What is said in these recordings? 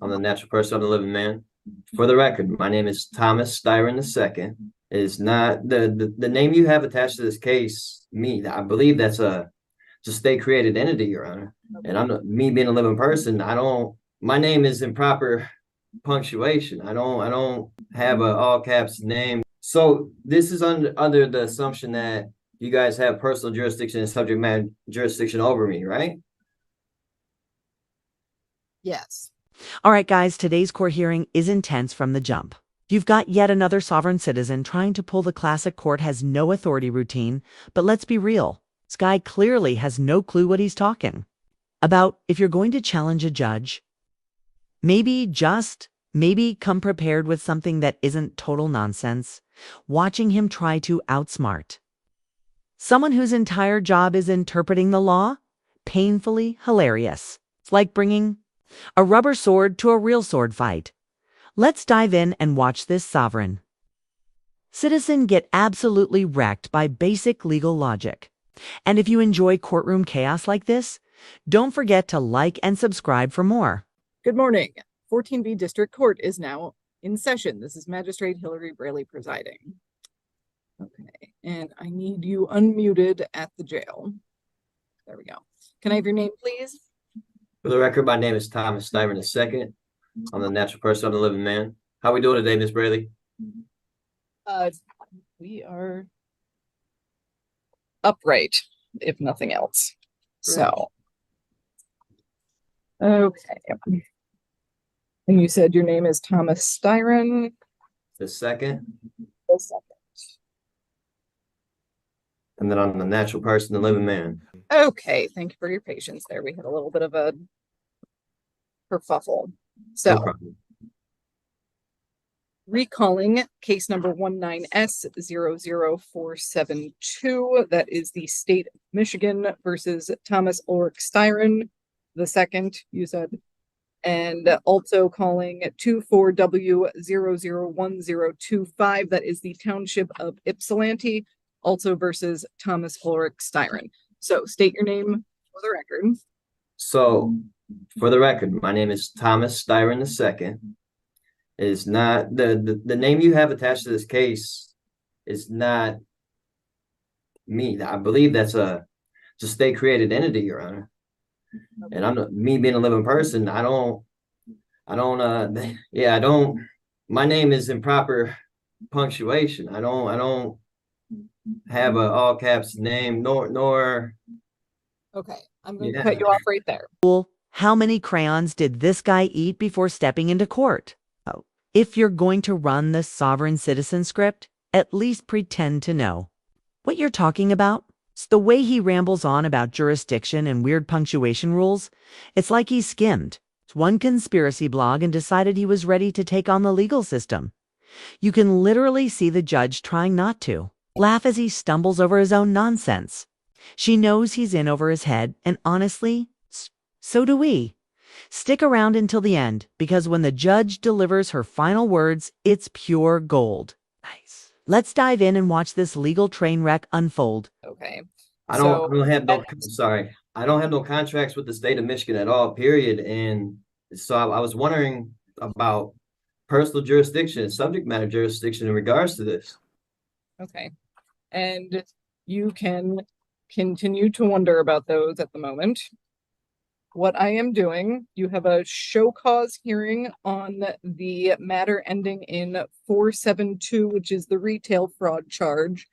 I'm the natural person, I'm the living man. For the record, my name is Thomas Styron II. It is not the name you have attached to this case. Me, I believe that's a state created entity, Your Honor. And I'm not, me being a living person. I don't. My name is in proper punctuation. I don't have a all caps name. So this is under the assumption that you guys have personal jurisdiction and subject matter jurisdiction over me, right? Yes. All right, guys, today's court hearing is intense from the jump. You've got yet another sovereign citizen trying to pull the classic court has no authority routine, but let's be real. This guy clearly has no clue what he's talking about. If you're going to challenge a judge, maybe come prepared with something that isn't total nonsense. Watching him try to outsmart someone whose entire job is interpreting the law? Painfully hilarious. It's like bringing a rubber sword to a real sword fight. Let's dive in and watch this sovereign citizen get absolutely wrecked by basic legal logic. And if you enjoy courtroom chaos like this, don't forget to like and subscribe for more. Good morning. 14B District Court is now in session. This is Magistrate Hillary Braley presiding. Okay, and I need you unmuted at the jail. There we go. Can I have your name, please? For the record, my name is Thomas Styron II. I'm the natural person, I'm the living man. How we doing today, Miss Braley? We are upright, if nothing else. So, okay. And you said your name is Thomas Styron. The second. The second. And then I'm the natural person, the living man. Okay, thank you for your patience there. We had a little bit of a kerfuffle. So, No problem. Recalling case number 19S00472, that is the state of Michigan versus Thomas Ulrich Styron, the second, you said, and also calling 24W001025, that is the township of Ypsilanti, also versus Thomas Ulrich Styron. So state your name for the record. So, for the record, my name is Thomas Styron II. It is not the name you have attached to this case is not me. I believe that's a state created entity, Your Honor. And I'm not, me being a living person. I don't. Yeah, I don't. My name is in proper punctuation. I don't have a all caps name nor. Okay, I'm going to cut you off right there. How many crayons did this guy eat before stepping into court? Oh, if you're going to run the sovereign citizen script, at least pretend to know what you're talking about. It's the way he rambles on about jurisdiction and weird punctuation rules. It's like he skimmed one conspiracy blog and decided he was ready to take on the legal system. You can literally see the judge trying not to laugh as he stumbles over his own nonsense. She knows he's in over his head, and honestly, so do we. Stick around until the end, because when the judge delivers her final words, it's pure gold. Nice. Let's dive in and watch this legal train wreck unfold. Okay. I don't have no contracts with the state of Michigan at all, period. And so I was wondering about personal jurisdiction, subject matter jurisdiction in regards to this. Okay. And you can continue to wonder about those at the moment. What I am doing, you have a show cause hearing on the matter ending in 472, which is the retail fraud charge.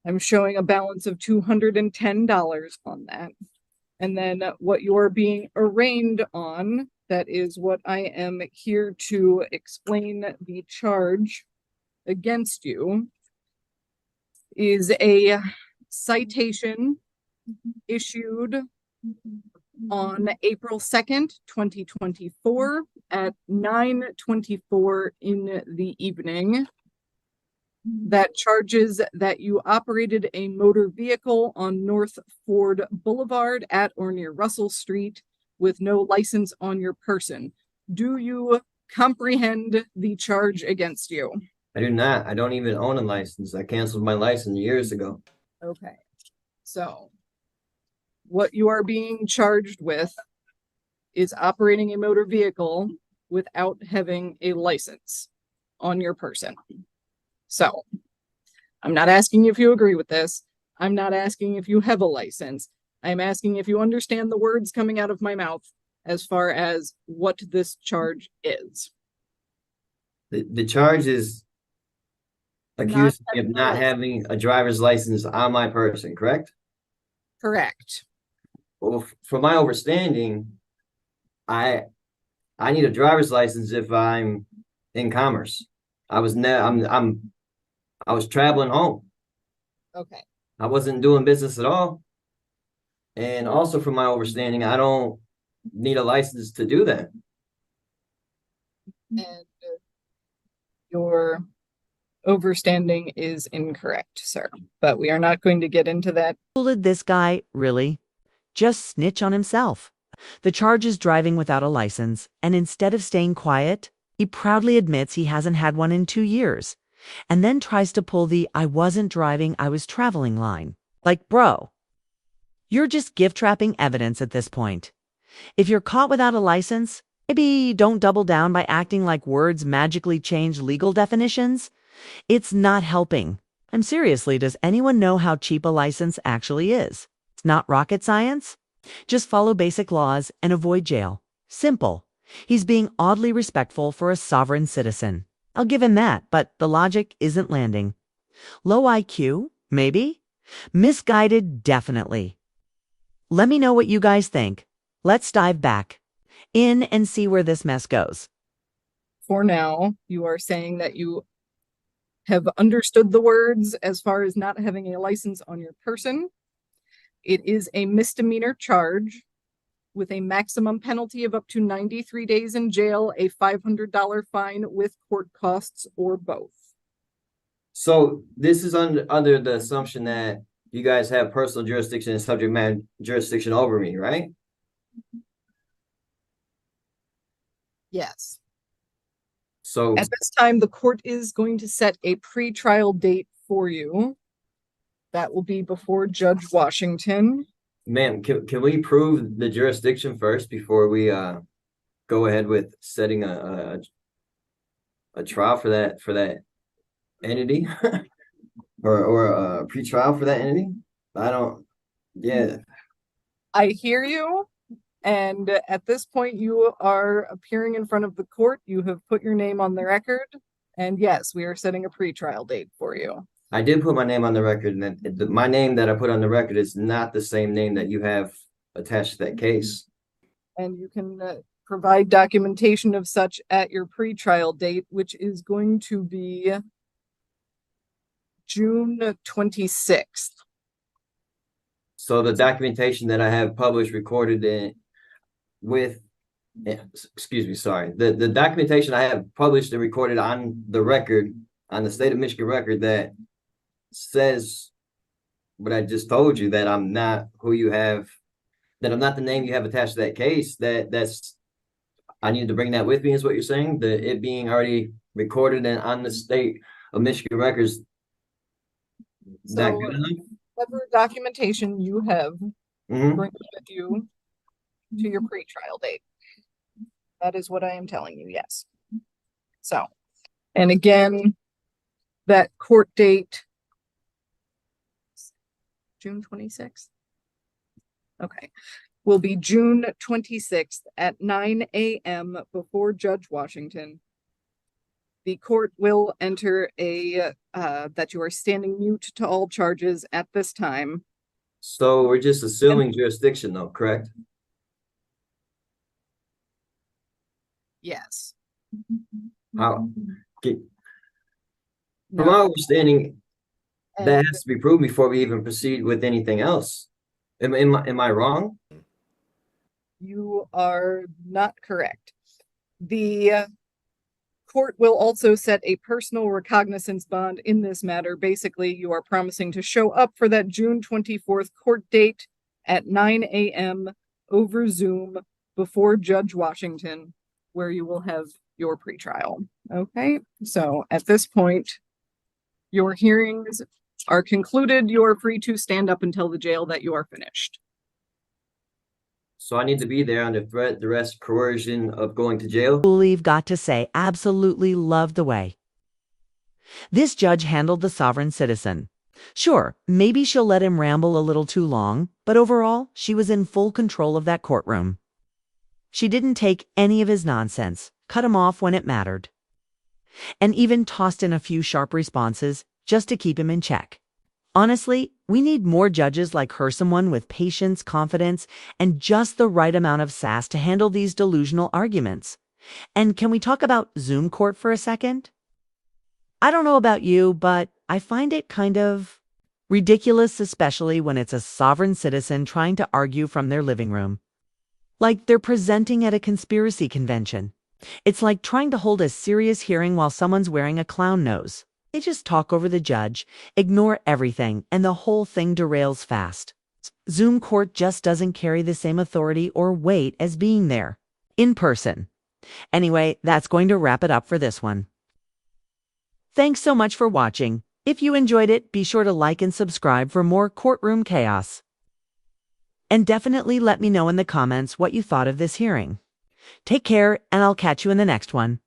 I'm showing a balance of $210 on that. And then what you're being arraigned on, that is what I am here to explain the charge against you, is a citation issued on April 2nd, 2024 at 9:24 in the evening that charges that you operated a motor vehicle on North Ford Boulevard at or near Russell Street with no license on your person. Do you comprehend the charge against you? I do not. I don't even own a license. I canceled my license years ago. Okay. So what you are being charged with is operating a motor vehicle without having a license on your person. So I'm not asking if you agree with this. I'm not asking if you have a license. I'm asking if you understand the words coming out of my mouth as far as what this charge is. The charge is accused me of having a not license. having a driver's license on my person, correct? Correct. Well, from my understanding, I need a driver's license if I'm in commerce. I was traveling home. Okay. I wasn't doing business at all. And also from my understanding, I don't need a license to do that. And your overstanding is incorrect, sir. But we are not going to get into that. Did this guy really just snitch on himself? The charge is driving without a license, and instead of staying quiet, he proudly admits he hasn't had one in 2 years, and then tries to pull the "I wasn't driving, I was traveling" line. Like, bro, you're just gift-wrapping evidence at this point. If you're caught without a license, maybe don't double down by acting like words magically change legal definitions. It's not helping. Seriously, does anyone know how cheap a license actually is? It's not rocket science. Just follow basic laws and avoid jail. Simple. He's being oddly respectful for a sovereign citizen. I'll give him that, but the logic isn't landing. Low IQ? Maybe. Misguided? Definitely. Let me know what you guys think. Let's dive back in and see where this mess goes. For now, you are saying that you have understood the words as far as not having a license on your person. It is a misdemeanor charge with a maximum penalty of up to 93 days in jail, a $500 fine with court costs, or both. So this is under the assumption that you guys have personal jurisdiction and subject matter jurisdiction over me, right? Yes. So at this time, the court is going to set a pretrial date for you. That will be before Judge Washington. ma'am, can we prove the jurisdiction first before we go ahead with setting a trial for that entity or a pretrial for that entity? I hear you. And at this point, you are appearing in front of the court. You have put your name on the record. And yes, we are setting a pretrial date for you. I did put my name on the record, and my name that I put on the record is not the same name that you have attached to that case. And you can provide documentation of such at your pretrial date, which is going to be June 26th. So the documentation that I have published, recorded the documentation I have published and recorded on the record, on the state of Michigan record, that says what I just told you, that I'm not who you have, that I'm not the name you have attached to that case, that's I need to bring that with me, is what you're saying? It being already recorded and on the state of Michigan records. So whatever documentation you have, bring it with you to your pretrial date. That is what I am telling you, yes. So, and again, that court date, June 26th? Okay. Will be June 26th at 9 a.m. before Judge Washington. The court will enter that you are standing mute to all charges at this time. So we're just assuming jurisdiction though, correct? Yes. From my understanding, that has to be proved before we even proceed with anything else. Am I wrong? You are not correct. The court will also set a personal recognizance bond in this matter. Basically, you are promising to show up for that June 24th court date at 9 a.m. over Zoom before Judge Washington, where you will have your pretrial. Okay, so at this point, your hearings are concluded. You are free to stand up and tell the jail that you are finished. So I need to be there under threat, duress, coercion of going to jail. We've got to say, absolutely loved the way this judge handled the sovereign citizen. Sure, maybe she'll let him ramble a little too long, but overall, she was in full control of that courtroom. She didn't take any of his nonsense, cut him off when it mattered, and even tossed in a few sharp responses just to keep him in check. Honestly, we need more judges like her, someone with patience, confidence, and just the right amount of sass to handle these delusional arguments. And can we talk about Zoom court for a second? I don't know about you, but I find it kind of ridiculous, especially when it's a sovereign citizen trying to argue from their living room. Like they're presenting at a conspiracy convention. It's like trying to hold a serious hearing while someone's wearing a clown nose. They just talk over the judge, ignore everything, and the whole thing derails fast. Zoom court just doesn't carry the same authority or weight as being there, in person. Anyway, that's going to wrap it up for this one. Thanks so much for watching. If you enjoyed it, be sure to like and subscribe for more courtroom chaos. And definitely let me know in the comments what you thought of this hearing. Take care, and I'll catch you in the next one.